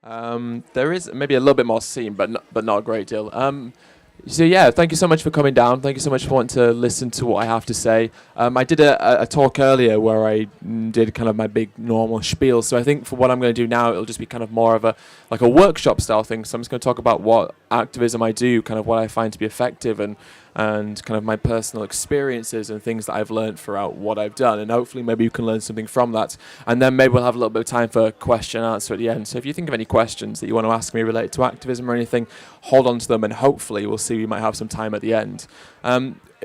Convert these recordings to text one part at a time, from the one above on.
There is maybe a little bit more seen, but not a great deal. So yeah, thank you so much for coming down. Thank you so much for wanting to listen to what I have to say. I did a talk earlier where I did kind of my big normal spiel. So I think for what I'm going to do now, it'll just be kind of more of a workshop style thing. So I'm just going to talk about what activism I do, kind of what I find to be effective, and kind of my personal experiences and things that I've learned throughout what I've done. And hopefully maybe you can learn something from that. And then maybe we'll have a little bit of time for question and answer at the end. So if you think of any questions that you want to ask me related to activism or anything, hold on to them, and hopefully we'll see we might have some time at the end.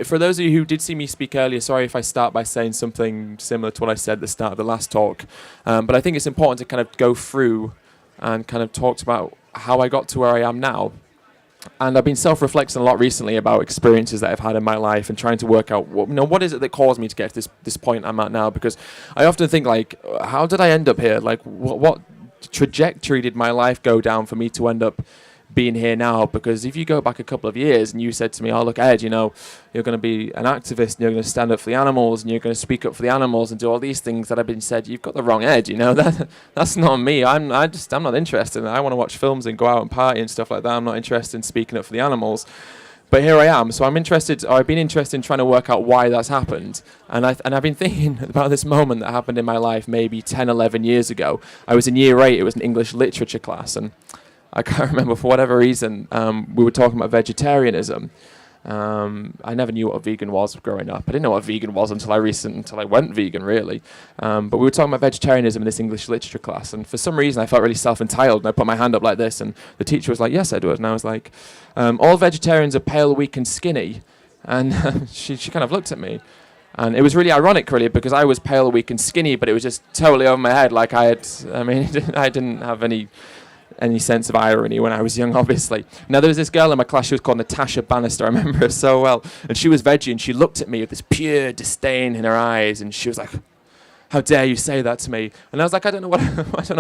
For those of you who did see me speak earlier, sorry if I start by saying something similar to what I said at the start of the last talk. But I think it's important to kind of go through and kind of talk about how I got to where I am now. And I've been self-reflecting a lot recently about experiences that I've had in my life and trying to work out what is it that caused me to get to this point I'm at now. Because I often think, like, how did I end up here? Like, what trajectory did my life go down for me to end up being here now? Because if you go back a couple of years and you said to me, oh, look, Ed, you're going to be an activist and you're going to stand up for the animals and you're going to speak up for the animals and do all these things that have been said, you've got the wrong Ed, that's not me. I'm not interested. I want to watch films and go out and party and stuff like that. I'm not interested in speaking up for the animals. But here I am. So I've been interested in trying to work out why that's happened. And I've been thinking about this moment that happened in my life maybe 10, 11 years ago. I was in year 8. It was an English literature class, and I can't remember, for whatever reason, we were talking about vegetarianism. I never knew what a vegan was growing up. I didn't know what a vegan was until I went vegan, really. But we were talking about vegetarianism in this English literature class, and for some reason I felt really self-entitled, and I put my hand up like this, and the teacher was like, yes, Edward, and I was like, all vegetarians are pale, weak, and skinny. And she kind of looked at me. And it was really ironic, really, because I was pale, weak, and skinny, but it was just totally over my head. Like I didn't have any sense of irony when I was young, obviously. Now, there was this girl in my class, she was called Natasha Bannister, I remember her so well, and she was veggie, and she looked at me with this pure disdain in her eyes, and she was like, how dare you say that to me? And I was like, I don't know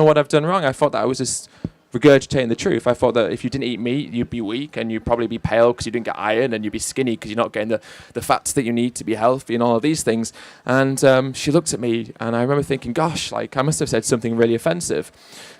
what I've done wrong. I thought that I was just regurgitating the truth. I thought that if you didn't eat meat, you'd be weak, and you'd probably be pale because you didn't get iron, and you'd be skinny because you're not getting the fats that you need to be healthy and all of these things. And she looked at me, and I remember thinking, gosh, like, I must have said something really offensive.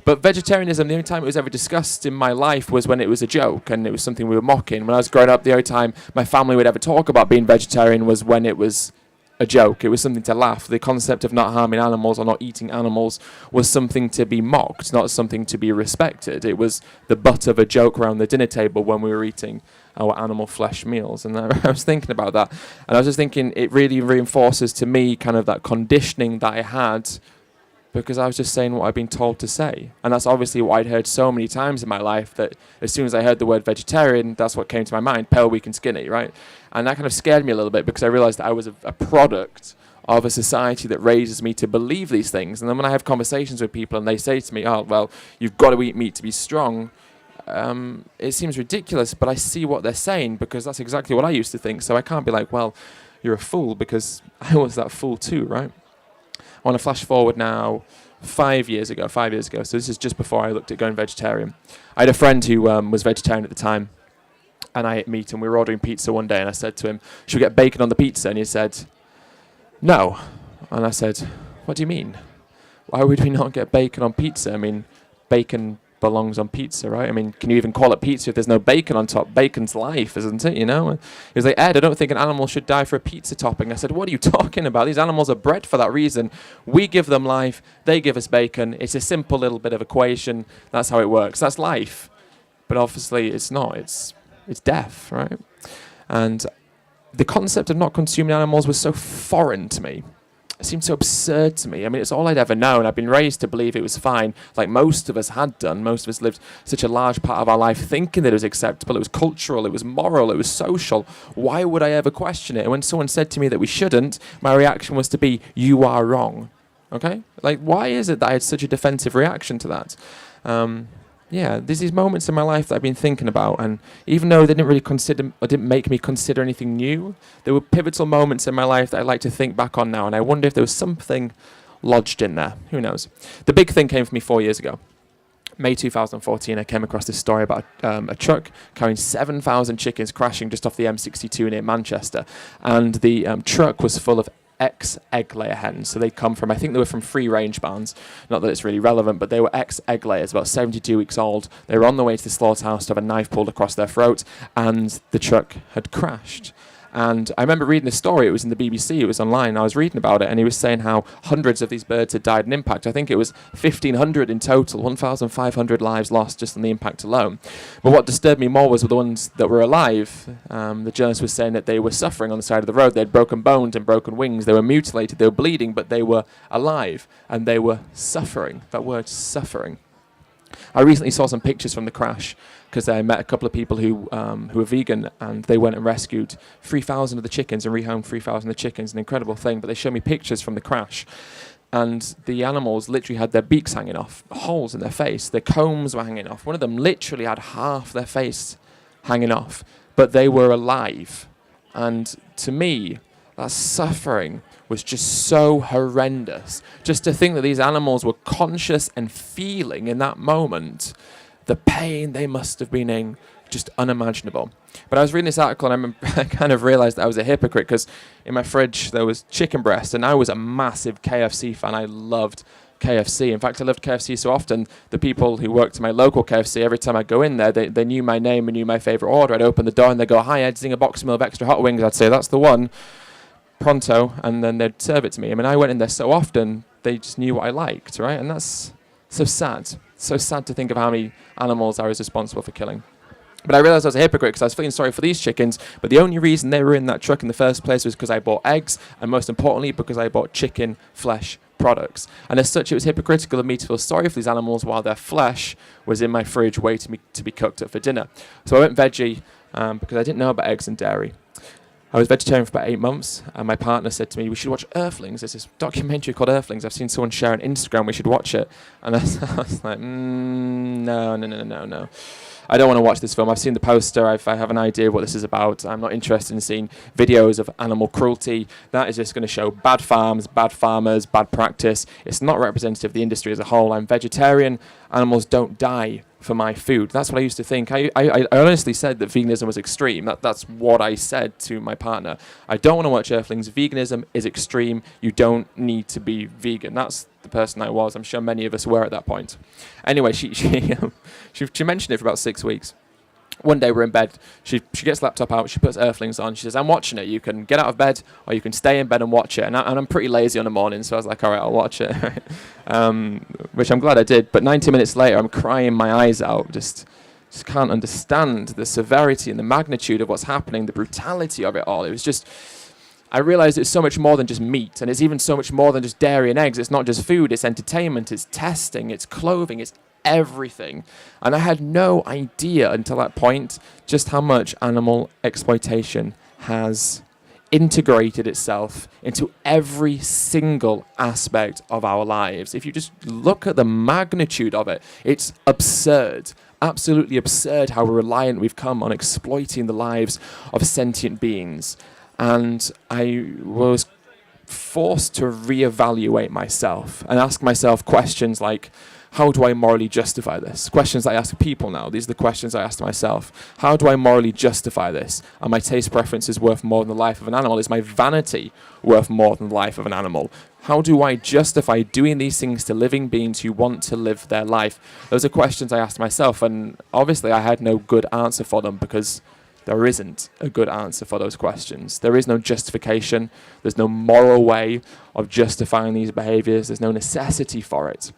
But vegetarianism, the only time it was ever discussed in my life was when it was a joke, and it was something we were mocking. When I was growing up, the only time my family would ever talk about being vegetarian was when it was a joke. It was something to laugh. The concept of not harming animals or not eating animals was something to be mocked, not something to be respected. It was the butt of a joke around the dinner table when we were eating our animal flesh meals. And I was thinking about that, and I was just thinking it really reinforces to me kind of that conditioning that I had, because I was just saying what I'd been told to say. And that's obviously what I'd heard so many times in my life, that as soon as I heard the word vegetarian, that's what came to my mind, pale, weak, and skinny, right? And that kind of scared me a little bit, because I realized that I was a product of a society that raises me to believe these things. And then when I have conversations with people and they say to me, oh, well, you've got to eat meat to be strong, it seems ridiculous, but I see what they're saying, because that's exactly what I used to think. So I can't be like, well, you're a fool, because I was that fool too, right? I want to flash forward now 5 years ago. So this is just before I looked at going vegetarian. I had a friend who was vegetarian at the time, and I ate meat, and we were ordering pizza one day, and I said to him, should we get bacon on the pizza? And he said, no. And I said, what do you mean? Why would we not get bacon on pizza? I mean, bacon belongs on pizza, right? I mean, can you even call it pizza if there's no bacon on top? Bacon's life, isn't it, And he was like, Ed, I don't think an animal should die for a pizza topping. I said, what are you talking about? These animals are bred for that reason. We give them life, they give us bacon. It's a simple little bit of equation. That's how it works. That's life. But obviously it's not. It's death, right? And the concept of not consuming animals was so foreign to me. It seemed so absurd to me. I mean, it's all I'd ever known. I'd been raised to believe it was fine, like most of us had done. Most of us lived such a large part of our life thinking that it was acceptable. It was cultural, it was moral, it was social. Why would I ever question it? And when someone said to me that we shouldn't, my reaction was to be, you are wrong. Okay? Like, why is it that I had such a defensive reaction to that? There's these moments in my life that I've been thinking about, and even though they didn't make me consider anything new, there were pivotal moments in my life that I like to think back on now, and I wonder if there was something lodged in there. Who knows? The big thing came for me 4 years ago. May 2014, I came across this story about a truck carrying 7,000 chickens crashing just off the M62 near Manchester, and the truck was full of ex-egg layer hens. So they come from, I think they were from free-range barns. Not that it's really relevant, but they were ex-egg layers, about 72 weeks old. They were on the way to the slaughterhouse to have a knife pulled across their throat, and the truck had crashed. And I remember reading this story. It was in the BBC. It was online. I was reading about it, and he was saying how hundreds of these birds had died in impact. I think it was 1,500 in total, 1,500 lives lost just on the impact alone. But what disturbed me more was the ones that were alive. The journalist was saying that they were suffering on the side of the road. They had broken bones and broken wings. They were mutilated. They were bleeding, but they were alive, and they were suffering. That word, suffering. I recently saw some pictures from the crash because I met a couple of people who were vegan, and they went and rescued 3,000 of the chickens and rehomed 3,000 of the chickens. An incredible thing. But they showed me pictures from the crash, and the animals literally had their beaks hanging off, holes in their face. Their combs were hanging off. One of them literally had half their face hanging off, but they were alive. And to me, that suffering was just so horrendous. Just to think that these animals were conscious and feeling in that moment the pain they must have been in, just unimaginable. But I was reading this article, and I kind of realized that I was a hypocrite, because in my fridge there was chicken breast, and I was a massive KFC fan. I loved KFC. In fact, I loved KFC so often, the people who worked at my local KFC, every time I go in there, they knew my name and knew my favorite order. I'd open the door and they'd go, "Hi, Ed, sing a box meal of extra hot wings." I'd say, "That's the one." Pronto, and then they'd serve it to me. I mean, I went in there so often, they just knew what I liked, right? And that's so sad. So sad to think of how many animals I was responsible for killing. But I realized I was a hypocrite because I was feeling sorry for these chickens, but the only reason they were in that truck in the first place was because I bought eggs, and most importantly, because I bought chicken flesh products. And as such, it was hypocritical of me to feel sorry for these animals while their flesh was in my fridge waiting to be cooked up for dinner. So I went veggie because I didn't know about eggs and dairy. I was vegetarian for about 8 months, and my partner said to me, "We should watch Earthlings. There's this documentary called Earthlings. I've seen someone share on Instagram. We should watch it." And I was like, no. I don't want to watch this film. I've seen the poster. I have an idea of what this is about. I'm not interested in seeing videos of animal cruelty. That is just going to show bad farms, bad farmers, bad practice. It's not representative of the industry as a whole. I'm vegetarian. Animals don't die for my food. That's what I used to think. I honestly said that veganism was extreme. That's what I said to my partner. I don't want to watch Earthlings. Veganism is extreme. You don't need to be vegan. That's the person I was. I'm sure many of us were at that point. Anyway, she mentioned it for about 6 weeks. One day we're in bed. She gets the laptop out. She puts Earthlings on. She says, "I'm watching it. You can get out of bed, or you can stay in bed and watch it." And I'm pretty lazy on the morning, so I was like, "All right, I'll watch it," which I'm glad I did. But 90 minutes later, I'm crying my eyes out. Just can't understand the severity and the magnitude of what's happening, the brutality of it all. It was just, I realized it's so much more than just meat, and it's even so much more than just dairy and eggs. It's not just food, it's entertainment, it's testing, it's clothing, it's everything. And I had no idea until that point just how much animal exploitation has integrated itself into every single aspect of our lives. If you just look at the magnitude of it, it's absurd. Absolutely absurd how reliant we've come on exploiting the lives of sentient beings. And I was forced to reevaluate myself and ask myself questions like, how do I morally justify this? Questions that I ask people now. These are the questions I ask myself. How do I morally justify this? Are my taste preferences worth more than the life of an animal? Is my vanity worth more than the life of an animal? How do I justify doing these things to living beings who want to live their life? Those are questions I asked myself, and obviously I had no good answer for them, because there isn't a good answer for those questions. There is no justification. There's no moral way of justifying these behaviors. There's no necessity for it.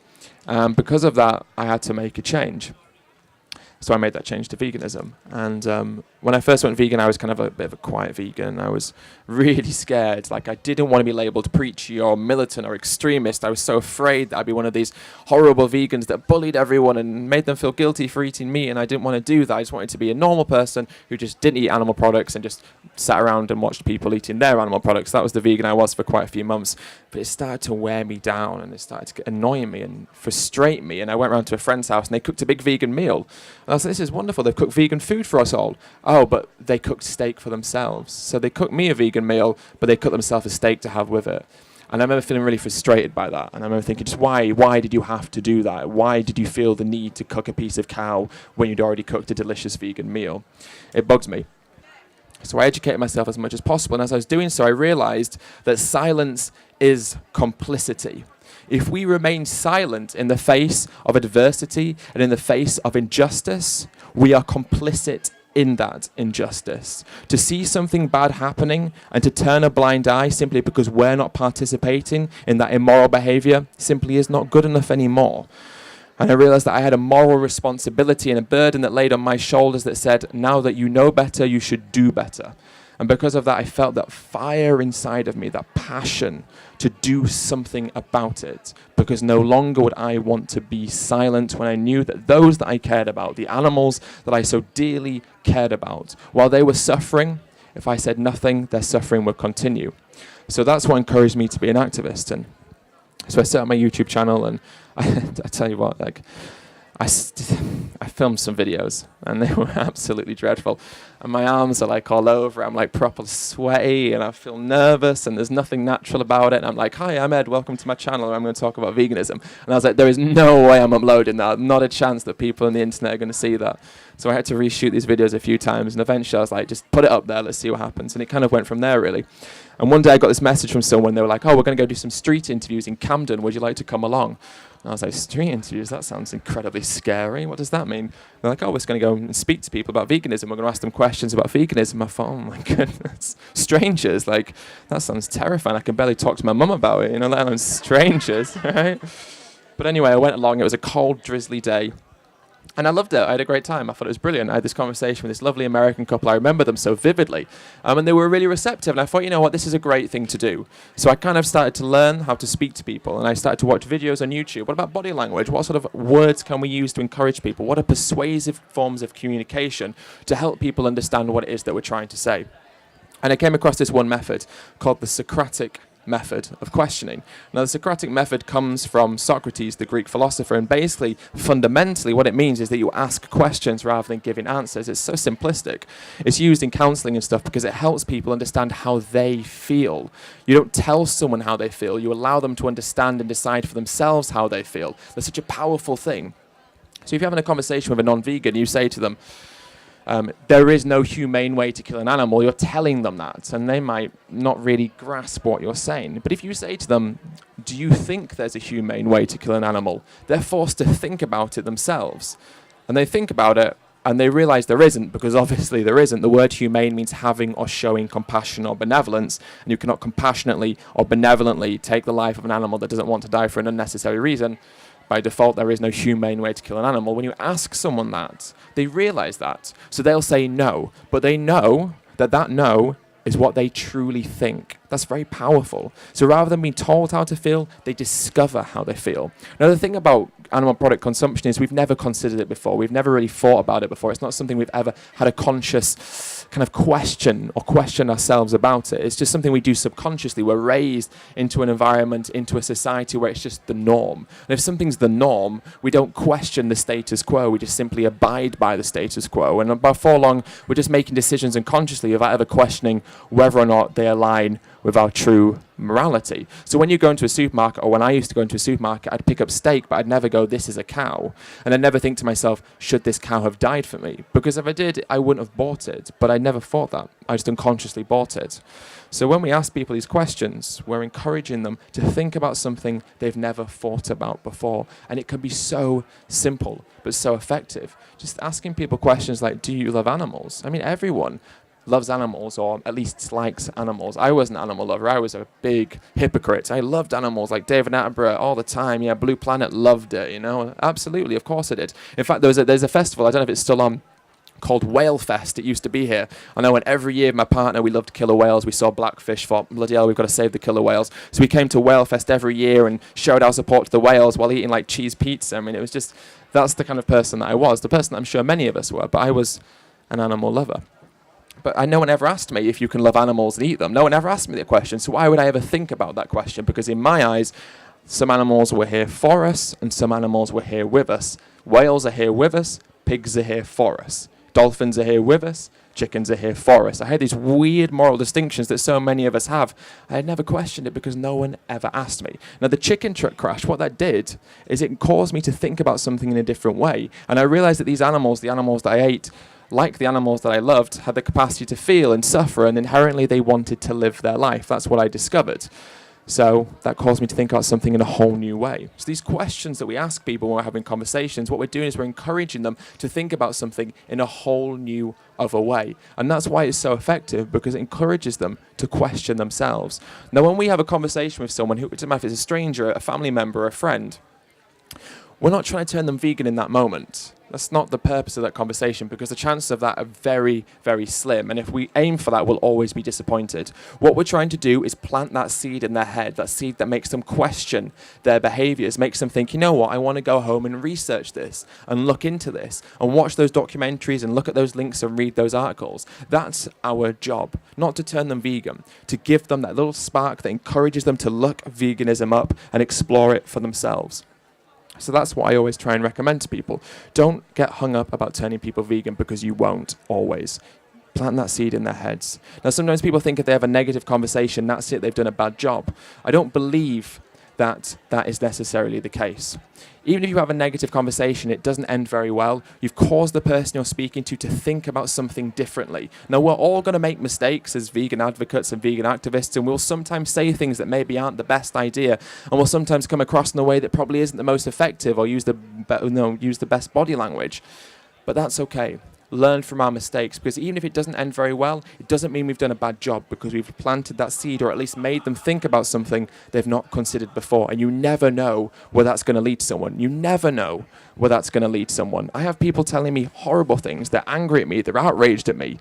Because of that, I had to make a change. So I made that change to veganism. And when I first went vegan, I was kind of a bit of a quiet vegan. I was really scared. Like, I didn't want to be labeled preachy or militant or extremist. I was so afraid that I'd be one of these horrible vegans that bullied everyone and made them feel guilty for eating meat. And I didn't want to do that. I just wanted to be a normal person who just didn't eat animal products and just sat around and watched people eating their animal products. That was the vegan I was for quite a few months. But it started to wear me down, and it started to annoy me and frustrate me. And I went around to a friend's house, and they cooked a big vegan meal. And I was like, this is wonderful. They've cooked vegan food for us all. Oh, but they cooked steak for themselves. So they cooked me a vegan meal, but they cooked themselves a steak to have with it. And I remember feeling really frustrated by that. And I remember thinking, just why did you have to do that? Why did you feel the need to cook a piece of cow when you'd already cooked a delicious vegan meal? It bugs me. So I educated myself as much as possible. And as I was doing so, I realized that silence is complicity. If we remain silent in the face of adversity and in the face of injustice, we are complicit in that injustice. To see something bad happening and to turn a blind eye simply because we're not participating in that immoral behavior simply is not good enough anymore. And I realized that I had a moral responsibility and a burden that laid on my shoulders that said, now that you know better, you should do better. And because of that, I felt that fire inside of me, that passion to do something about it, because no longer would I want to be silent when I knew that those that I cared about, the animals that I so dearly cared about, while they were suffering, if I said nothing, their suffering would continue. So that's what encouraged me to be an activist. And so I set up my YouTube channel, and I tell you what, like, I filmed some videos, and they were absolutely dreadful. And my arms are like all over. I'm like proper sweaty, and I feel nervous, and there's nothing natural about it. And I'm like, hi, I'm Ed. Welcome to my channel, where I'm going to talk about veganism. And I was like, there is no way I'm uploading that. Not a chance that people on the internet are going to see that. So I had to reshoot these videos a few times, and eventually I was like, just put it up there. Let's see what happens. And it kind of went from there, really. And one day I got this message from someone. They were like, oh, we're going to go do some street interviews in Camden. Would you like to come along? And I was like, street interviews? That sounds incredibly scary. What does that mean? They're like, oh, we're just going to go and speak to people about veganism. We're going to ask them questions about veganism. I thought, oh my goodness, strangers. Like, that sounds terrifying. I can barely talk to my mum about it, let alone strangers, right? But anyway, I went along. It was a cold, drizzly day. And I loved it. I had a great time. I thought it was brilliant. I had this conversation with this lovely American couple. I remember them so vividly. And they were really receptive. And I thought, you know what, this is a great thing to do. So I kind of started to learn how to speak to people. And I started to watch videos on YouTube. What about body language? What sort of words can we use to encourage people? What are persuasive forms of communication to help people understand what it is that we're trying to say? And I came across this one method called the Socratic Method of questioning. Now, the Socratic method comes from Socrates, the Greek philosopher, and basically, fundamentally, what it means is that you ask questions rather than giving answers. It's so simplistic. It's used in counseling and stuff because it helps people understand how they feel. You don't tell someone how they feel. You allow them to understand and decide for themselves how they feel. That's such a powerful thing. So if you're having a conversation with a non-vegan, you say to them, there is no humane way to kill an animal, you're telling them that, and they might not really grasp what you're saying. But if you say to them, do you think there's a humane way to kill an animal? They're forced to think about it themselves. And they think about it, and they realize there isn't, because obviously there isn't. The word humane means having or showing compassion or benevolence, and you cannot compassionately or benevolently take the life of an animal that doesn't want to die for an unnecessary reason. By default, there is no humane way to kill an animal. When you ask someone that, they realize that. So they'll say no, but they know that that no is what they truly think. That's very powerful. So rather than being told how to feel, they discover how they feel. Now, the thing about animal product consumption is we've never considered it before. We've never really thought about it before. It's not something we've ever had a conscious kind of question ourselves about it. It's just something we do subconsciously. We're raised into an environment, into a society where it's just the norm. And if something's the norm, we don't question the status quo. We just simply abide by the status quo. And before long, we're just making decisions unconsciously without ever questioning whether or not they align with our true morality. So when you go into a supermarket, or when I used to go into a supermarket, I'd pick up steak, but I'd never go, this is a cow. And I'd never think to myself, should this cow have died for me? Because if I did, I wouldn't have bought it. But I never thought that. I just unconsciously bought it. So when we ask people these questions, we're encouraging them to think about something they've never thought about before. And it can be so simple, but so effective. Just asking people questions like, do you love animals? I mean, everyone loves animals, or at least likes animals. I was an animal lover. I was a big hypocrite. I loved animals, like David Attenborough all the time. Yeah, Blue Planet, loved it, Absolutely, of course I did. In fact, there's a festival, I don't know if it's still on, called Whale Fest. It used to be here. And I went every year with my partner. We loved killer whales. We saw blackfish. Thought, bloody hell, we've got to save the killer whales. So we came to Whale Fest every year and showed our support to the whales while eating like cheese pizza. I mean, it was just, that's the kind of person that I was. The person that I'm sure many of us were. But I was an animal lover. But no one ever asked me if you can love animals and eat them. No one ever asked me that question. So why would I ever think about that question? Because in my eyes, some animals were here for us and some animals were here with us. Whales are here with us. Pigs are here for us. Dolphins are here with us. Chickens are here for us. I had these weird moral distinctions that so many of us have. I had never questioned it because no one ever asked me. Now, the chicken truck crash, what that did is it caused me to think about something in a different way. And I realized that these animals, the animals that I ate, like the animals that I loved, had the capacity to feel and suffer, and inherently they wanted to live their life. That's what I discovered. So that caused me to think about something in a whole new way. So these questions that we ask people when we're having conversations, what we're doing is we're encouraging them to think about something in a whole new other way. And that's why it's so effective, because it encourages them to question themselves. Now, when we have a conversation with someone, who, it doesn't matter if it's a stranger, a family member, a friend, we're not trying to turn them vegan in that moment. That's not the purpose of that conversation, because the chances of that are very, very slim. And if we aim for that, we'll always be disappointed. What we're trying to do is plant that seed in their head, that seed that makes them question their behaviors, makes them think, you know what, I want to go home and research this and look into this and watch those documentaries and look at those links and read those articles. That's our job, not to turn them vegan, to give them that little spark that encourages them to look veganism up and explore it for themselves. So that's what I always try and recommend to people. Don't get hung up about turning people vegan, because you won't always. Plant that seed in their heads. Now, sometimes people think if they have a negative conversation, that's it, they've done a bad job. I don't believe that that is necessarily the case. Even if you have a negative conversation, it doesn't end very well. You've caused the person you're speaking to think about something differently. Now, we're all going to make mistakes as vegan advocates and vegan activists, and we'll sometimes say things that maybe aren't the best idea, and we'll sometimes come across in a way that probably isn't the most effective, or use the best body language. But that's okay. Learn from our mistakes, because even if it doesn't end very well, it doesn't mean we've done a bad job, because we've planted that seed, or at least made them think about something they've not considered before. And you never know where that's going to lead someone. You never know where that's going to lead someone. I have people telling me horrible things. They're angry at me. They're outraged at me,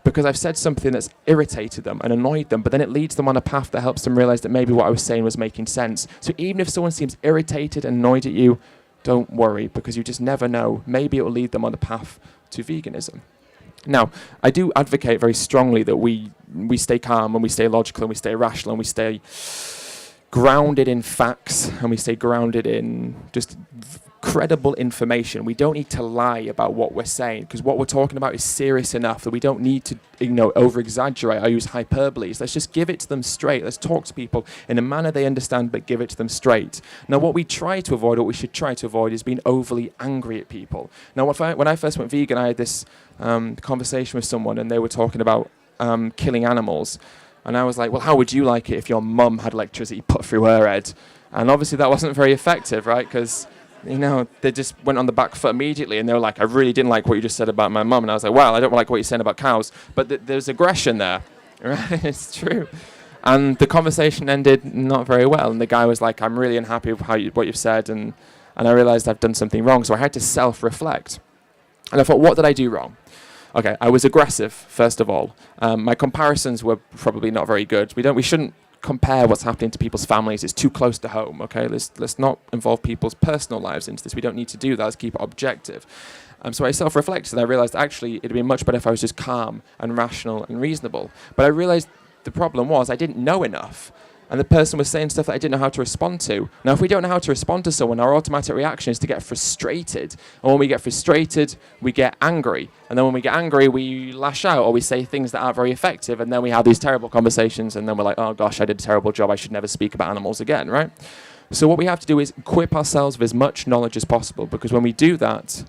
because I've said something that's irritated them and annoyed them, but then it leads them on a path that helps them realize that maybe what I was saying was making sense. So even if someone seems irritated and annoyed at you, don't worry, because you just never know. Maybe it will lead them on the path to veganism. Now, I do advocate very strongly that we stay calm, and we stay logical, and we stay rational, and we stay grounded in facts, and we stay grounded in just credible information. We don't need to lie about what we're saying, because what we're talking about is serious enough that we don't need to, over-exaggerate. I use hyperboles. Let's just give it to them straight. Let's talk to people in a manner they understand, but give it to them straight. Now, what we try to avoid, what we should try to avoid, is being overly angry at people. Now, when I first went vegan, I had this conversation with someone, and they were talking about killing animals. And I was like, well, how would you like it if your mum had electricity put through her head? And obviously that wasn't very effective, right? Because they just went on the back foot immediately, and they were like, I really didn't like what you just said about my mum. And I was like, well, I don't like what you're saying about cows, but there's aggression there, right? It's true. And the conversation ended not very well, and the guy was like, I'm really unhappy with what you've said, and I realized I've done something wrong, so I had to self-reflect. And I thought, what did I do wrong? Okay, I was aggressive, first of all. My comparisons were probably not very good. We shouldn't compare what's happening to people's families. It's too close to home, okay? Let's not involve people's personal lives into this. We don't need to do that. Let's keep it objective. So I self-reflected, and I realized actually it'd be much better if I was just calm and rational and reasonable. But I realized the problem was I didn't know enough. And the person was saying stuff that I didn't know how to respond to. Now, if we don't know how to respond to someone, our automatic reaction is to get frustrated. And when we get frustrated, we get angry. And then when we get angry, we lash out, or we say things that aren't very effective. And then we have these terrible conversations. And then we're like, oh, gosh, I did a terrible job. I should never speak about animals again, right? So what we have to do is equip ourselves with as much knowledge as possible. Because when we do that,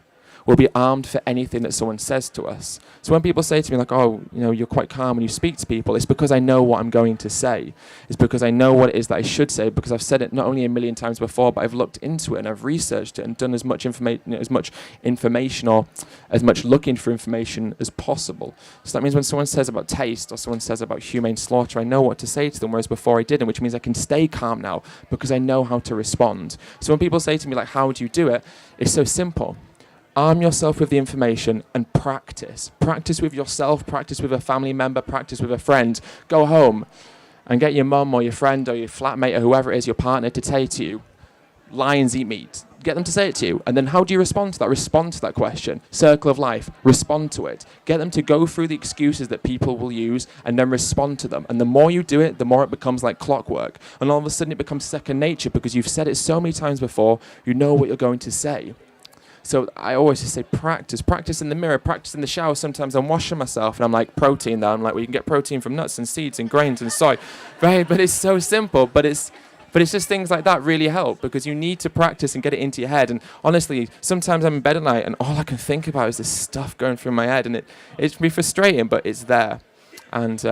we'll be armed for anything that someone says to us. So when people say to me like, oh, you're quite calm when you speak to people, it's because I know what I'm going to say. It's because I know what it is that I should say, because I've said it not only a million times before, but I've looked into it and I've researched it and done as much information or as much looking for information as possible. So that means when someone says about taste, or someone says about humane slaughter, I know what to say to them, whereas before I didn't, which means I can stay calm now because I know how to respond. So when people say to me like, how would you do it? It's so simple. Arm yourself with the information and practice. Practice with yourself, practice with a family member, practice with a friend. Go home and get your mum or your friend or your flatmate or whoever it is, your partner, to say to you, lions eat meat. Get them to say it to you. And then how do you respond to that? Respond to that question. Circle of life. Respond to it. Get them to go through the excuses that people will use and then respond to them. And the more you do it, the more it becomes like clockwork. And all of a sudden it becomes second nature because you've said it so many times before, you know what you're going to say. So I always just say practice in the mirror, practice in the shower. Sometimes I'm washing myself and I'm like, protein though. I'm like, well, you can get protein from nuts and seeds and grains and soy, right? But it's so simple, but it's But it's just things like that really help, because you need to practice and get it into your head. And honestly, sometimes I'm in bed at night and all I can think about is this stuff going through my head, and it can be frustrating, but it's there. And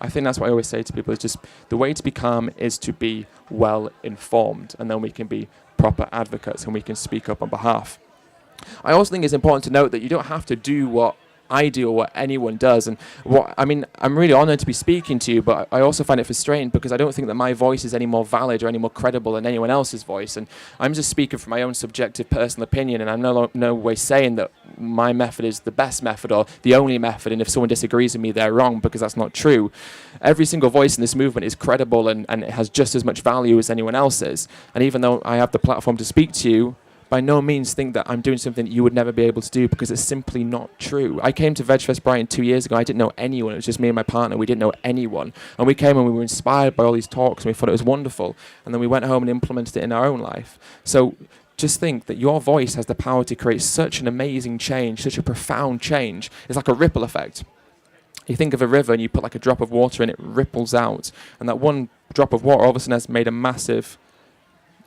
I think that's what I always say to people, is just the way to be calm is to be well informed, and then we can be proper advocates and we can speak up on behalf. I also think it's important to note that you don't have to do what I do or what anyone does. And I'm really honored to be speaking to you, but I also find it frustrating because I don't think that my voice is any more valid or any more credible than anyone else's voice. And I'm just speaking from my own subjective personal opinion, and I'm no way saying that my method is the best method or the only method, and if someone disagrees with me, they're wrong, because that's not true. Every single voice in this movement is credible and it has just as much value as anyone else's. And even though I have the platform to speak to you, by no means think that I'm doing something that you would never be able to do, because it's simply not true. I came to VegFest Brighton 2 years ago. I didn't know anyone. It was just me and my partner. We didn't know anyone. And we came and we were inspired by all these talks and we thought it was wonderful. And then we went home and implemented it in our own life. So just think that your voice has the power to create such an amazing change, such a profound change. It's like a ripple effect. You think of a river and you put like a drop of water and it ripples out. And that one drop of water all of a sudden has made a massive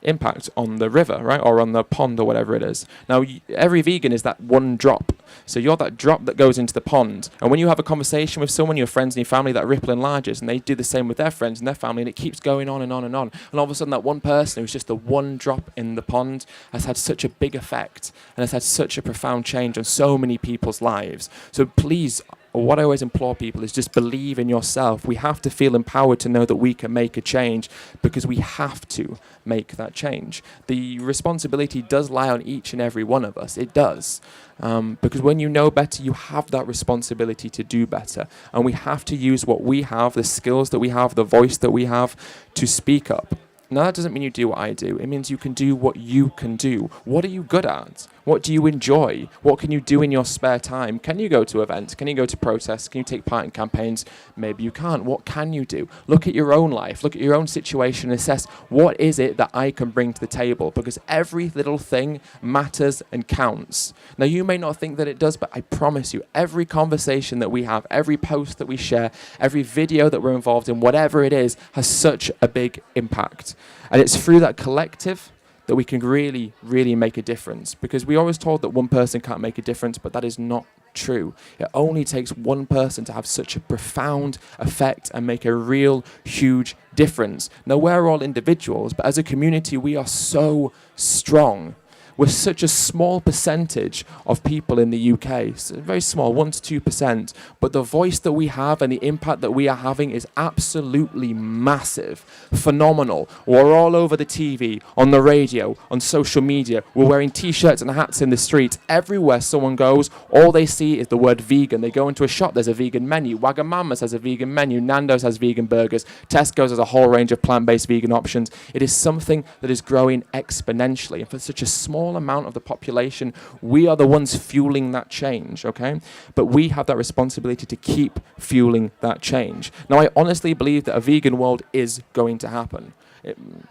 impact on the river, right, or on the pond, or whatever it is. Now, every vegan is that one drop. So you're that drop that goes into the pond. And when you have a conversation with someone, your friends and your family, that ripple enlarges, and they do the same with their friends and their family, and it keeps going on and on and on. And all of a sudden, that one person who's just the one drop in the pond has had such a big effect and has had such a profound change on so many people's lives. So please, what I always implore people is just believe in yourself. We have to feel empowered to know that we can make a change, because we have to make that change. The responsibility does lie on each and every one of us. It does. Because when you know better, you have that responsibility to do better. And we have to use what we have, the skills that we have, the voice that we have, to speak up. Now, that doesn't mean you do what I do. It means you can do what you can do. What are you good at? What do you enjoy? What can you do in your spare time? Can you go to events? Can you go to protests? Can you take part in campaigns? Maybe you can't. What can you do? Look at your own life. Look at your own situation and assess, what is it that I can bring to the table? Because every little thing matters and counts. Now, you may not think that it does, but I promise you, every conversation that we have, every post that we share, every video that we're involved in, whatever it is, has such a big impact. And it's through that collective that we can really, really make a difference. Because we're always told that one person can't make a difference, but that is not true. It only takes one person to have such a profound effect and make a real, huge difference. Now, we're all individuals, but as a community, we are so strong. We're such a small percentage of people in the UK, so very small, 1 to 2%, but the voice that we have and the impact that we are having is absolutely massive, phenomenal. We're all over the TV, on the radio, on social media. We're wearing t-shirts and hats in the streets. Everywhere someone goes, all they see is the word vegan. They go into a shop, there's a vegan menu. Wagamama's has a vegan menu. Nando's has vegan burgers. Tesco's has a whole range of plant-based vegan options. It is something that is growing exponentially. And for such a small amount of the population, we are the ones fueling that change, okay? But we have that responsibility to keep fueling that change. Now, I honestly believe that a vegan world is going to happen.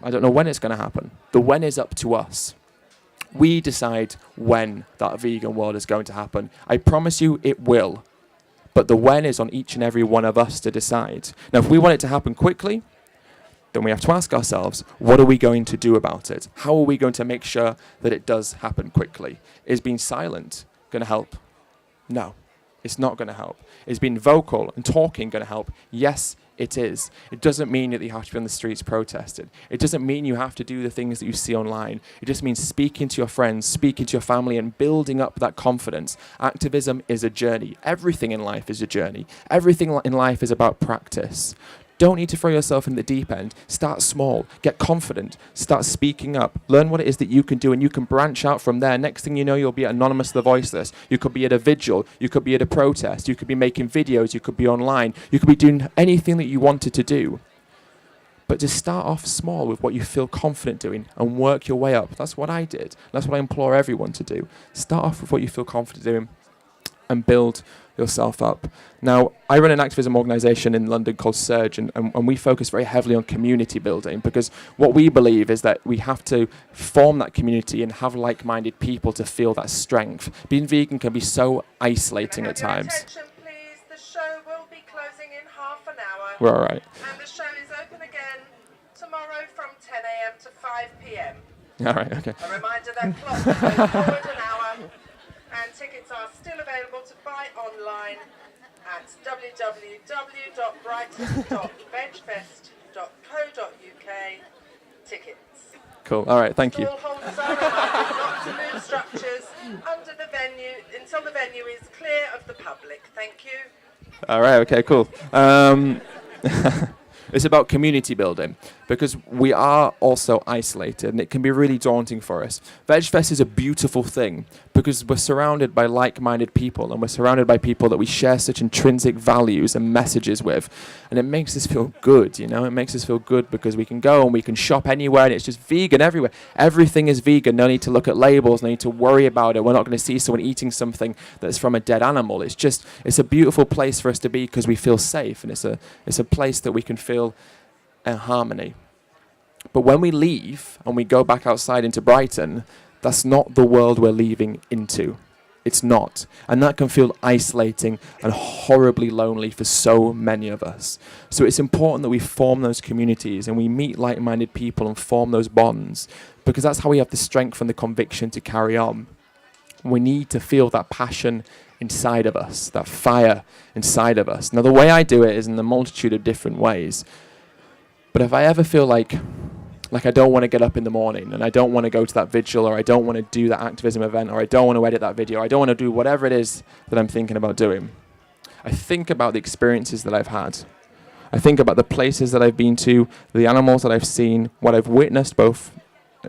I don't know when it's going to happen. The when is up to us. We decide when that vegan world is going to happen. I promise you it will. But the when is on each and every one of us to decide. Now, if we want it to happen quickly, then we have to ask ourselves, what are we going to do about it? How are we going to make sure that it does happen quickly? Is being silent going to help? No, it's not going to help. Is being vocal and talking going to help? Yes, it is. It doesn't mean that you have to be on the streets protesting. It doesn't mean you have to do the things that you see online. It just means speaking to your friends, speaking to your family, and building up that confidence. Activism is a journey. Everything in life is a journey. Everything in life is about practice. Don't need to throw yourself in the deep end. Start small. Get confident. Start speaking up. Learn what it is that you can do, and you can branch out from there. Next thing you know, you'll be anonymous to the voiceless. You could be at a vigil. You could be at a protest. You could be making videos. You could be online. You could be doing anything that you wanted to do. But just start off small with what you feel confident doing and work your way up. That's what I did. That's what I implore everyone to do. Start off with what you feel confident doing and build yourself up. Now, I run an activism organisation in London called Surge, and we focus very heavily on community building, because what we believe is that we have to form that community and have like-minded people to feel that strength. Being vegan can be so isolating at times. Attention, please. The show will be closing in half an hour. We're all right. And the show is open again tomorrow from 10 All right, okay. A reminder that clocks go forward an hour and tickets are still available to buy online at www.brighton.vegfest.co.uk. Tickets. Cool. All right, thank you. Stall holders are reminded not to move structures under the venue until the venue is clear of the public. Thank you. All right, okay, cool. It's about community building because we are also isolated and it can be really daunting for us. VegFest is a beautiful thing because we're surrounded by like-minded people and we're surrounded by people that we share such intrinsic values and messages with, and it makes us feel good, you know. It makes us feel good because we can go and we can shop anywhere and it's just vegan everywhere. Everything is vegan. No need to look at labels, no need to worry about it. We're not going to see someone eating something that's from a dead animal. It's a beautiful place for us to be because we feel safe, and it's a place that we can feel in harmony. But when we leave and we go back outside into Brighton, that's not the world we're leaving into. It's not. And that can feel isolating and horribly lonely for so many of us. So it's important that we form those communities and we meet like-minded people and form those bonds, because that's how we have the strength and the conviction to carry on. We need to feel that passion inside of us, that fire inside of us. Now, the way I do it is in a multitude of different ways. But if I ever feel like I don't want to get up in the morning and I don't want to go to that vigil, or I don't want to do that activism event, or I don't want to edit that video, I don't want to do whatever it is that I'm thinking about doing, I think about the experiences that I've had. I think about the places that I've been to, the animals that I've seen, what I've witnessed both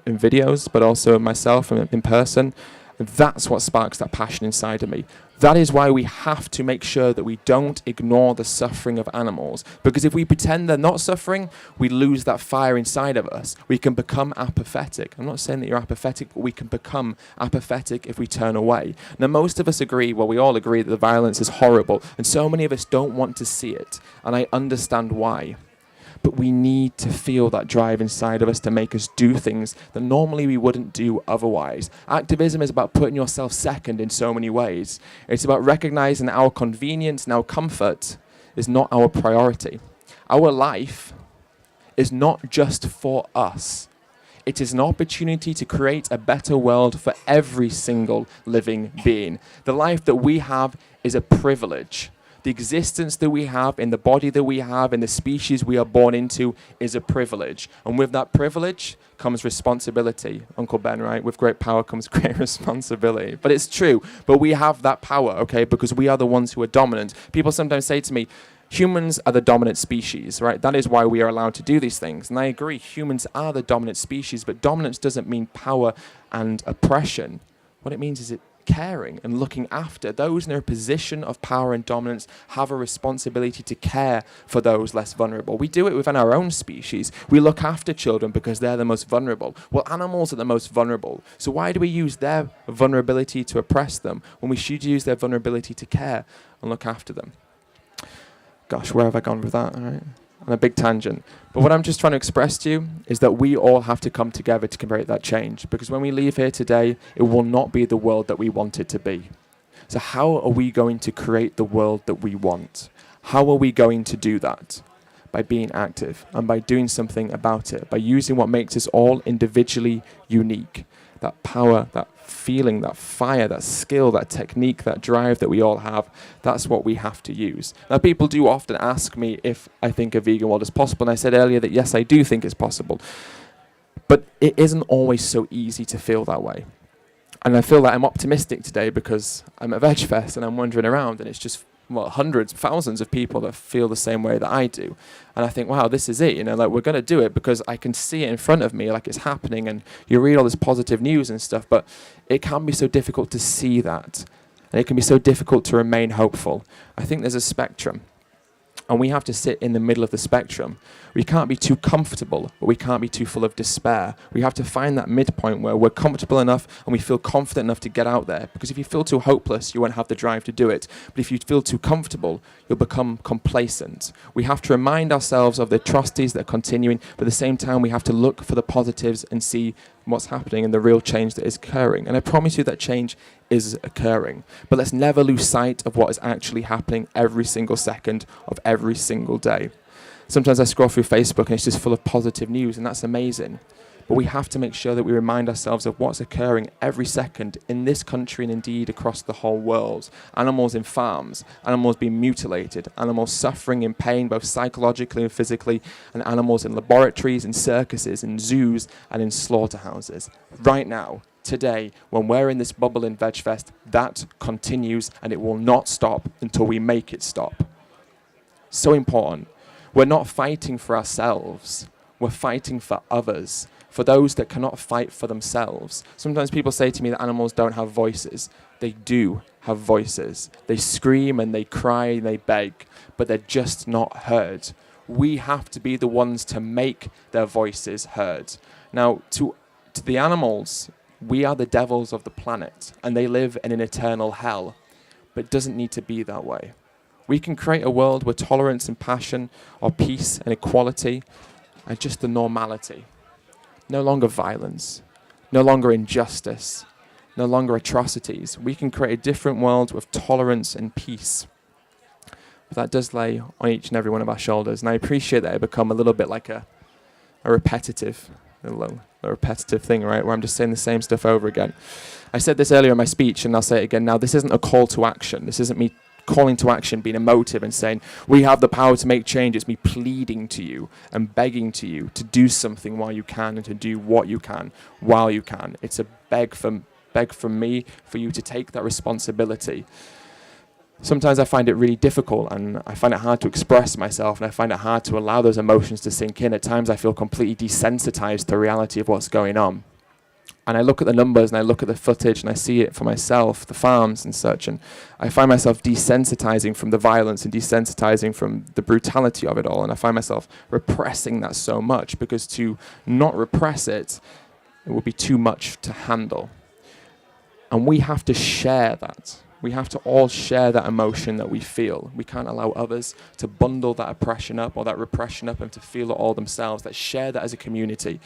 in videos but also myself and in person. That's what sparks that passion inside of me. That is why we have to make sure that we don't ignore the suffering of animals. Because if we pretend they're not suffering, we lose that fire inside of us. We can become apathetic. I'm not saying that you're apathetic, but we can become apathetic if we turn away. Now, most of us agree, well, we all agree that the violence is horrible, and so many of us don't want to see it. And I understand why. But we need to feel that drive inside of us to make us do things that normally we wouldn't do otherwise. Activism is about putting yourself second in so many ways. It's about recognizing that our convenience and our comfort is not our priority. Our life is not just for us. It is an opportunity to create a better world for every single living being. The life that we have is a privilege. The existence that we have, in the body that we have, in the species we are born into, is a privilege. And with that privilege comes responsibility. Uncle Ben, right? With great power comes great responsibility. But it's true. But we have that power, okay? Because we are the ones who are dominant. People sometimes say to me, humans are the dominant species, right? That is why we are allowed to do these things. And I agree, humans are the dominant species, but dominance doesn't mean power and oppression. What it means is caring and looking after those in a position of power and dominance. Have a responsibility to care for those less vulnerable. We do it within our own species. We look after children because they're the most vulnerable. Well, animals are the most vulnerable. So why do we use their vulnerability to oppress them when we should use their vulnerability to care and look after them? Gosh, where have I gone with that? All right. On a big tangent. But what I'm just trying to express to you is that we all have to come together to create that change. Because when we leave here today, it will not be the world that we want it to be. So how are we going to create the world that we want? How are we going to do that? By being active and by doing something about it. By using what makes us all individually unique. That power, that feeling, that fire, that skill, that technique, that drive that we all have, that's what we have to use. Now, people do often ask me if I think a vegan world is possible, and I said earlier that yes, I do think it's possible. But it isn't always so easy to feel that way. And I feel that I'm optimistic today because I'm at VegFest and I'm wandering around and it's just hundreds, thousands of people that feel the same way that I do. And I think, wow, this is it, like we're going to do it because I can see it in front of me, like it's happening, and you read all this positive news and stuff, but it can be so difficult to see that. And it can be so difficult to remain hopeful. I think there's a spectrum. And we have to sit in the middle of the spectrum. We can't be too comfortable, but we can't be too full of despair. We have to find that midpoint where we're comfortable enough and we feel confident enough to get out there. Because if you feel too hopeless, you won't have the drive to do it. But if you feel too comfortable, you'll become complacent. We have to remind ourselves of the atrocities that are continuing, but at the same time, we have to look for the positives and see what's happening and the real change that is occurring. And I promise you that change is occurring. But let's never lose sight of what is actually happening every single second of every single day. Sometimes I scroll through Facebook and it's just full of positive news, and that's amazing. But we have to make sure that we remind ourselves of what's occurring every second in this country and indeed across the whole world. Animals in farms, animals being mutilated, animals suffering in pain both psychologically and physically, and animals in laboratories, in circuses, in zoos, and in slaughterhouses. Right now, today, when we're in this bubble in VegFest, that continues and it will not stop until we make it stop. So important. We're not fighting for ourselves. We're fighting for others, for those that cannot fight for themselves. Sometimes people say to me that animals don't have voices. They do have voices. They scream and they cry and they beg, but they're just not heard. We have to be the ones to make their voices heard. Now, to the animals, we are the devils of the planet, and they live in an eternal hell. But it doesn't need to be that way. We can create a world where tolerance and passion, or peace and equality, are just the normality. No longer violence, no longer injustice, no longer atrocities. We can create a different world with tolerance and peace. But that does lay on each and every one of our shoulders, and I appreciate that it become a little bit like a repetitive thing, right, where I'm just saying the same stuff over again. I said this earlier in my speech, and I'll say it again now. This isn't a call to action. This isn't me calling to action, being emotive and saying, we have the power to make change. It's me pleading to you and begging to you to do something while you can and to do what you can while you can. It's a beg from me for you to take that responsibility. Sometimes I find it really difficult and I find it hard to express myself, and I find it hard to allow those emotions to sink in. At times I feel completely desensitized to the reality of what's going on. And I look at the numbers and I look at the footage and I see it for myself, the farms and such, and I find myself desensitizing from the violence and desensitizing from the brutality of it all. And I find myself repressing that so much, because to not repress it, it would be too much to handle. And we have to share that. We have to all share that emotion that we feel. We can't allow others to bundle that oppression up or that repression up and to feel it all themselves. Let's share that as a community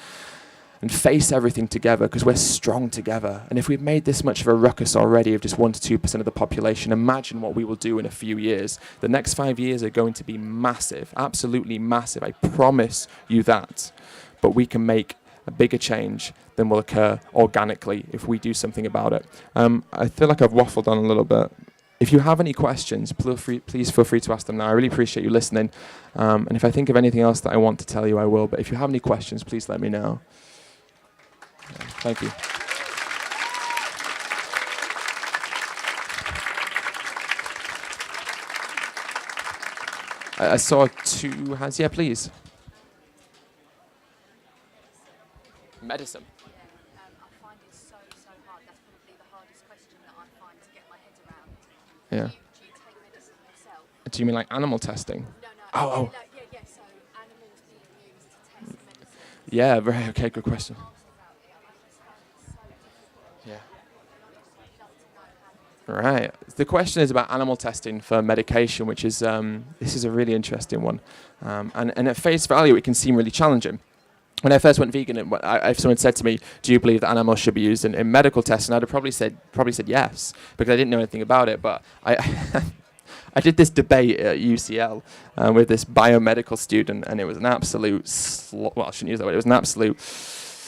and face everything together, because we're strong together. And if we've made this much of a ruckus already of just 1 to 2% of the population, imagine what we will do in a few years. The next 5 years are going to be massive, absolutely massive. I promise you that. But we can make a bigger change than will occur organically if we do something about it. I feel like I've waffled on a little bit. If you have any questions, please feel free to ask them now. I really appreciate you listening. And if I think of anything else that I want to tell you, I will. But if you have any questions, please let me know. Thank you. I saw 2 hands. Yeah, please. Medicine. I find it so hard. That's probably the hardest question that I find to get my head around. Yeah. Do you take medicine yourself? Do you mean like animal testing? No. Oh. Yeah. So animals being used to test medicine. Yeah, very okay, good question. Yeah. Right. The question is about animal testing for medication, which is this is a really interesting one, and at face value, it can seem really challenging. When I first went vegan, if someone said to me, "Do you believe that animals should be used in medical testing?" I'd have probably said yes, because I didn't know anything about it. But I did this debate at UCL with this biomedical student, and it was an absolute well, I shouldn't use that word. It was an absolute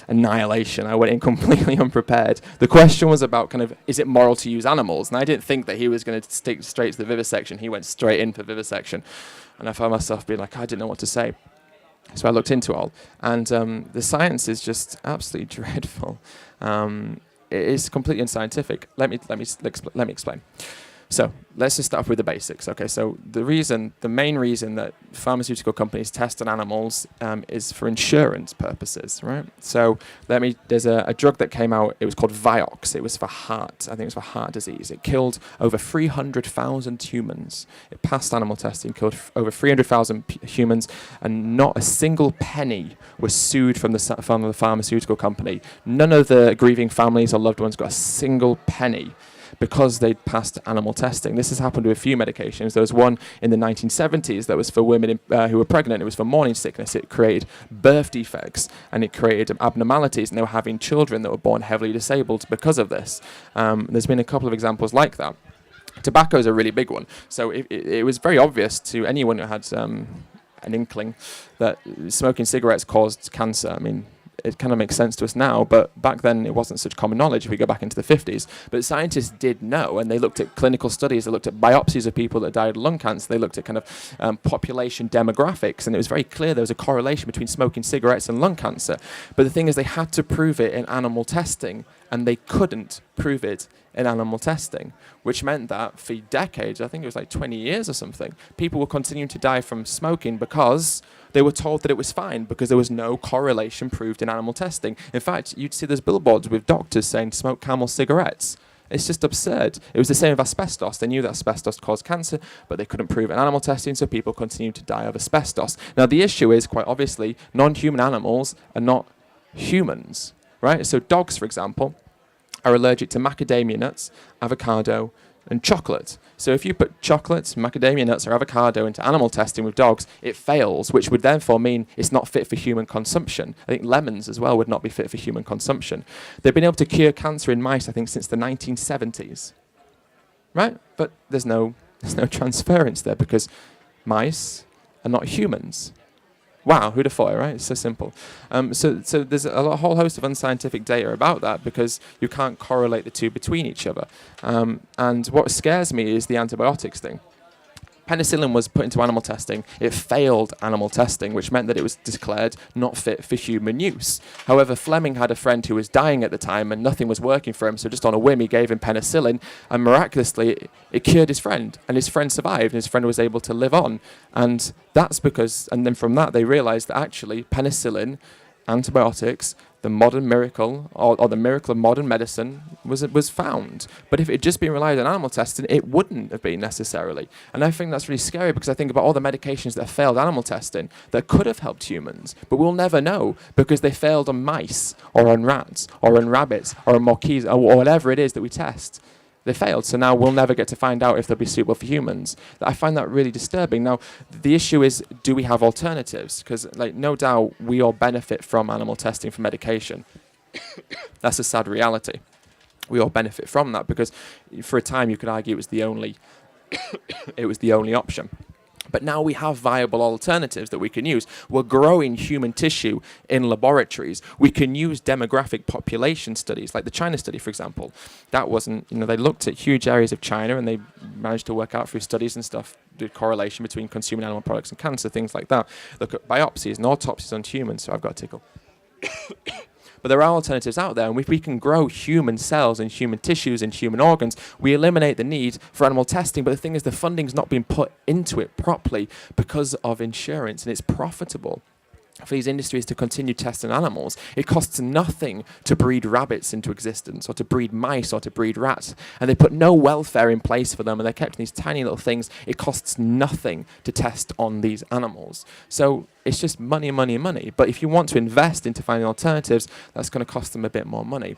annihilation. I went in completely unprepared. The question was about kind of, is it moral to use animals? And I didn't think that he was going to stick straight to the vivisection. He went straight in for vivisection. And I found myself being like, I didn't know what to say. So I looked into it all. And the science is just absolutely dreadful. It is completely unscientific. Let me explain. So let's just start off with the basics. Okay, so the main reason that pharmaceutical companies test on animals is for insurance purposes, right? So there's a drug that came out. It was called Vioxx. It was for heart. I think it was for heart disease. It killed over 300,000 humans. It passed animal testing, killed over 300,000 humans, and not a single penny was sued from the pharmaceutical company. None of the grieving families or loved ones got a single penny, because they'd passed animal testing. This has happened with a few medications. There was one in the 1970s that was for women who were pregnant. It was for morning sickness. It created birth defects, and it created abnormalities, and they were having children that were born heavily disabled because of this. There's been a couple of examples like that. Tobacco is a really big one. So it was very obvious to anyone who had an inkling that smoking cigarettes caused cancer. I mean, it kind of makes sense to us now, but back then it wasn't such common knowledge if we go back into the 50s. But scientists did know, and they looked at clinical studies, they looked at biopsies of people that died of lung cancer, they looked at kind of population demographics, and it was very clear there was a correlation between smoking cigarettes and lung cancer. But the thing is, they had to prove it in animal testing, and they couldn't prove it in animal testing, which meant that for decades, I think it was like 20 years or something, people were continuing to die from smoking because they were told that it was fine, because there was no correlation proved in animal testing. In fact, you'd see those billboards with doctors saying, smoke Camel cigarettes. It's just absurd. It was the same with asbestos. They knew that asbestos caused cancer, but they couldn't prove it in animal testing, so people continued to die of asbestos. Now, the issue is, quite obviously, non-human animals are not humans, right? So dogs, for example, are allergic to macadamia nuts, avocado, and chocolate. So if you put chocolate, macadamia nuts, or avocado into animal testing with dogs, it fails, which would therefore mean it's not fit for human consumption. I think lemons as well would not be fit for human consumption. They've been able to cure cancer in mice, I think, since the 1970s. Right? But there's no transference there, because mice are not humans. Wow, who'd have thought it, right? It's so simple. So there's a whole host of unscientific data about that, because you can't correlate the two between each other. And what scares me is the antibiotics thing. Penicillin was put into animal testing. It failed animal testing, which meant that it was declared not fit for human use. However, Fleming had a friend who was dying at the time and nothing was working for him, so just on a whim he gave him penicillin, and miraculously it cured his friend, and his friend survived, and his friend was able to live on. And that's because, and then from that they realized that actually penicillin, antibiotics, the modern miracle, or the miracle of modern medicine, was found. But if it had just been relied on animal testing, it wouldn't have been necessarily. And I think that's really scary, because I think about all the medications that have failed animal testing that could have helped humans, but we'll never know, because they failed on mice, or on rats, or on rabbits, or on monkeys, or whatever it is that we test. They failed, so now we'll never get to find out if they'll be suitable for humans. I find that really disturbing. Now, the issue is, do we have alternatives? Because, like, no doubt we all benefit from animal testing for medication. That's a sad reality. We all benefit from that, because for a time you could argue it was the only option. But now we have viable alternatives that we can use. We're growing human tissue in laboratories. We can use demographic population studies, like the China study, for example. That wasn't, they looked at huge areas of China, and they managed to work out through studies and stuff, the correlation between consuming animal products and cancer, things like that. Look at biopsies and autopsies on humans. So I've got a tickle. But there are alternatives out there, and if we can grow human cells and human tissues and human organs, we eliminate the need for animal testing. But the thing is, the funding's not been put into it properly because of insurance, and it's profitable for these industries to continue testing animals. It costs nothing to breed rabbits into existence, or to breed mice, or to breed rats, and they put no welfare in place for them, and they're kept in these tiny little things. It costs nothing to test on these animals. So it's just money, money, money. But if you want to invest into finding alternatives, that's going to cost them a bit more money.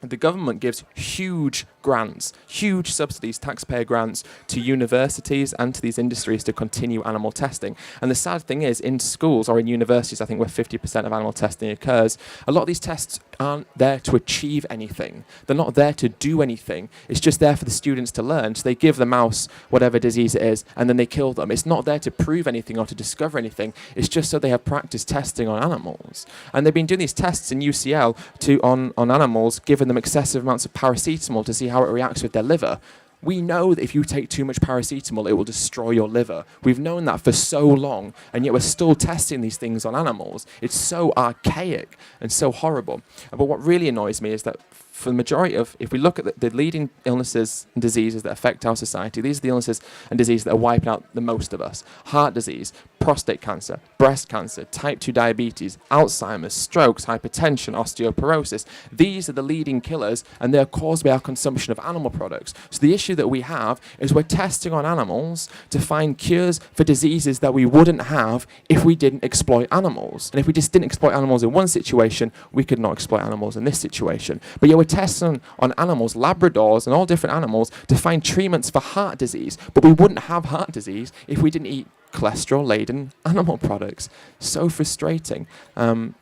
The government gives huge grants, huge subsidies, taxpayer grants to universities and to these industries to continue animal testing. And the sad thing is, in schools or in universities, I think where 50% of animal testing occurs, a lot of these tests aren't there to achieve anything. They're not there to do anything. It's just there for the students to learn. So they give the mouse whatever disease it is, and then they kill them. It's not there to prove anything or to discover anything. It's just so they have practice testing on animals. And they've been doing these tests in UCL on animals, giving them excessive amounts of paracetamol to see how it reacts with their liver. We know that if you take too much paracetamol, it will destroy your liver. We've known that for so long, and yet we're still testing these things on animals. It's so archaic and so horrible. But what really annoys me is that for the majority of, if we look at the leading illnesses and diseases that affect our society, these are the illnesses and diseases that are wiping out the most of us. Heart disease, prostate cancer, breast cancer, type 2 diabetes, Alzheimer's, strokes, hypertension, osteoporosis. These are the leading killers, and they're caused by our consumption of animal products. So the issue that we have is we're testing on animals to find cures for diseases that we wouldn't have if we didn't exploit animals. And if we just didn't exploit animals in one situation, we could not exploit animals in this situation. But yeah, we're testing on animals, Labradors and all different animals, to find treatments for heart disease. But we wouldn't have heart disease if we didn't eat cholesterol-laden animal products. So frustrating.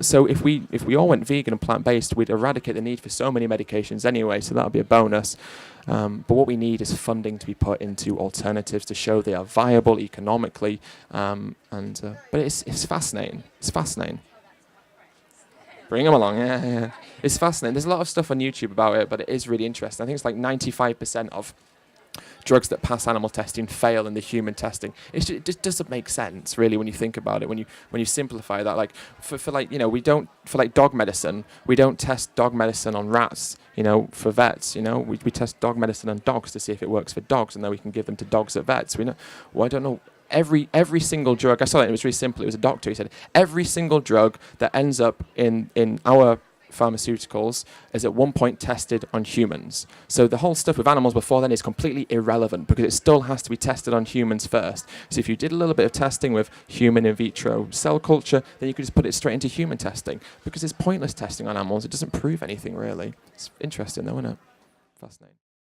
So if we all went vegan and plant-based, we'd eradicate the need for so many medications anyway, so that would be a bonus. But what we need is funding to be put into alternatives to show they are viable economically. But it's fascinating. It's fascinating. Bring them along. Yeah, yeah. It's fascinating. There's a lot of stuff on YouTube about it, but it is really interesting. I think it's like 95% of drugs that pass animal testing fail in the human testing. It just doesn't make sense, really, when you think about it. When you simplify that, like for like, you know, we don't, for like dog medicine, we don't test dog medicine on rats. You know, for vets, you know, we test dog medicine on dogs to see if it works for dogs, and then we can give them to dogs at vets. We know. Well, I don't know. Every single drug, I saw it. It was really simple. It was a doctor. He said every single drug that ends up in our pharmaceuticals is at one point tested on humans. So the whole stuff with animals before then is completely irrelevant because it still has to be tested on humans first. So if you did a little bit of testing with human in vitro cell culture, then you could just put it straight into human testing because it's pointless testing on animals. It doesn't prove anything really. It's interesting though, isn't it? Fascinating.